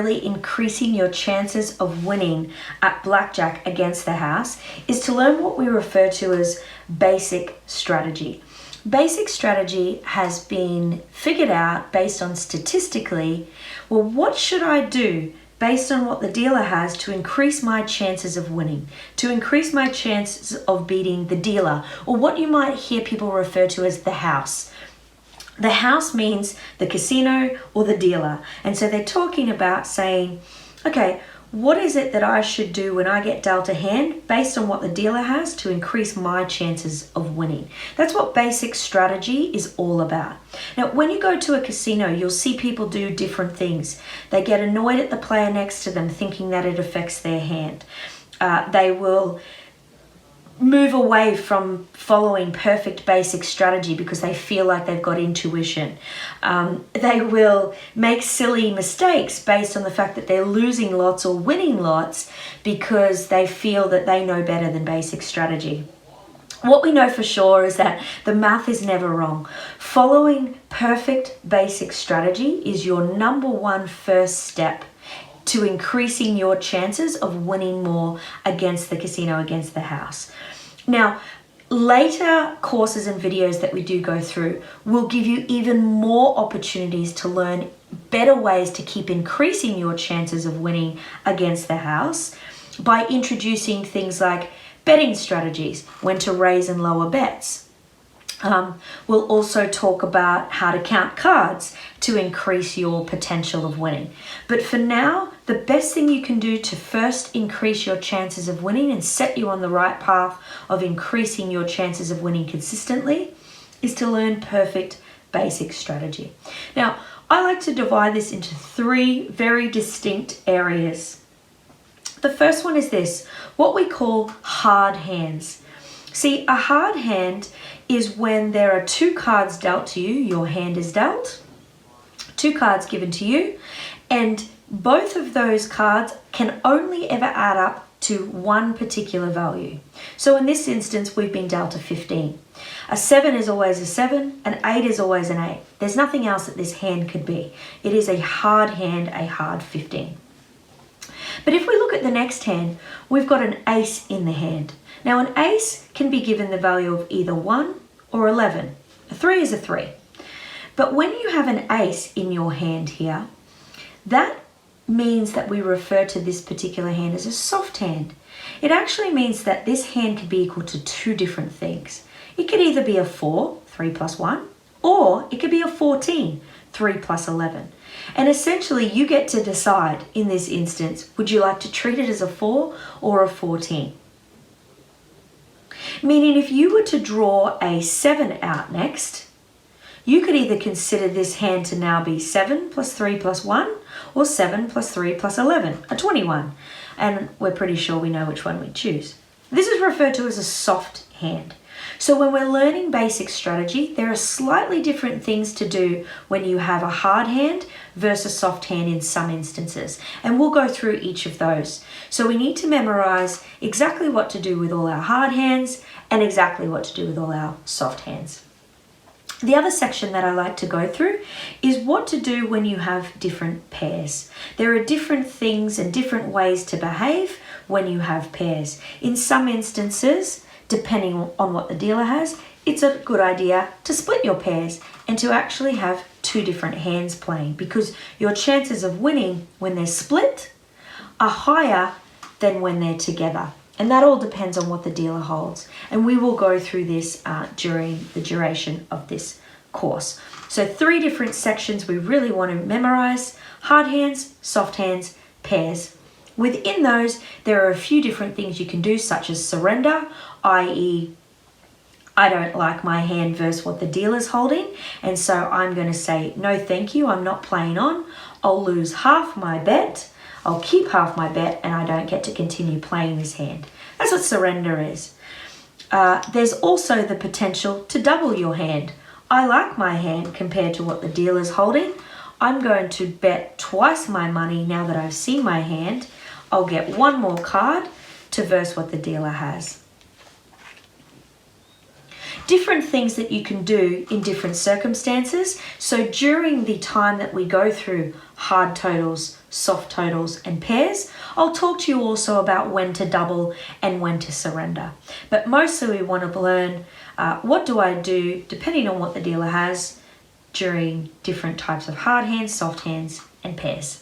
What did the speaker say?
really increasing your chances of winning at blackjack against the house is to learn what we refer to as basic strategy. Basic strategy has been figured out based on statistically, well, what should I do based on what the dealer has to increase my chances of winning, to increase my chances of beating the dealer, or what you might hear people refer to as the house. The house means the casino or the dealer. And so they're talking about saying, okay, what is it that I should do when I get dealt a hand based on what the dealer has to increase my chances of winning? That's what basic strategy is all about. Now, when you go to a casino, you'll see people do different things. They get annoyed at the player next to them, thinking that it affects their hand. They will move away from following perfect basic strategy because they feel like they've got intuition. They will make silly mistakes based on the fact that they're losing lots or winning lots because they feel that they know better than basic strategy. What we know for sure is that the math is never wrong. Following perfect basic strategy is your number one first step to increasing your chances of winning more against the casino, against the house. Now, later courses and videos that we do go through will give you even more opportunities to learn better ways to keep increasing your chances of winning against the house by introducing things like betting strategies, when to raise and lower bets. We'll also talk about how to count cards to increase your potential of winning. But for now, the best thing you can do to first increase your chances of winning and set you on the right path of increasing your chances of winning consistently is to learn perfect basic strategy. Now, I like to divide this into three very distinct areas. The first one is this, what we call hard hands. See, a hard hand is when there are two cards dealt to you, your hand is dealt, two cards given to you, and both of those cards can only ever add up to one particular value. So in this instance, we've been dealt a 15. A 7 is always a 7, an 8 is always an 8. There's nothing else that this hand could be. It is a hard hand, a hard 15. But if we look at the next hand, we've got an ace in the hand. Now an ace can be given the value of either 1 or 11. A 3 is a 3. But when you have an ace in your hand here, that means that we refer to this particular hand as a soft hand. It actually means that this hand could be equal to two different things. It could either be a 4, 3 plus 1, or it could be a 14, 3 plus 11. And essentially you get to decide in this instance, would you like to treat it as a 4 or a 14? Meaning if you were to draw a 7 out next, you could either consider this hand to now be 7 plus 3 plus 1 or 7 plus 3 plus 11, a 21. And we're pretty sure we know which one we choose. This is referred to as a soft hand. So when we're learning basic strategy, there are slightly different things to do when you have a hard hand versus soft hand in some instances. And we'll go through each of those. So we need to memorize exactly what to do with all our hard hands and exactly what to do with all our soft hands. The other section that I like to go through is what to do when you have different pairs. There are different things and different ways to behave when you have pairs. In some instances, depending on what the dealer has, it's a good idea to split your pairs and to actually have two different hands playing because your chances of winning when they're split are higher than when they're together. And that all depends on what the dealer holds. And we will go through this during the duration of this course. So 3 different sections we really want to memorize: hard hands, soft hands, pairs. Within those, there are a few different things you can do, such as surrender, i.e. I don't like my hand versus what the dealer's holding, and so I'm going to say, no thank you, I'm not playing on. I'll lose half my bet, I'll keep half my bet, and I don't get to continue playing this hand. That's what surrender is. There's also the potential to double your hand. I like my hand compared to what the dealer's holding. I'm going to bet twice my money now that I've seen my hand. I'll get one more card to verse what the dealer has. different things that you can do in different circumstances. So during the time that we go through hard totals, soft totals, and pairs, I'll talk to you also about when to double and when to surrender. But mostly we want to learn what do I do depending on what the dealer has during different types of hard hands, soft hands, and pairs.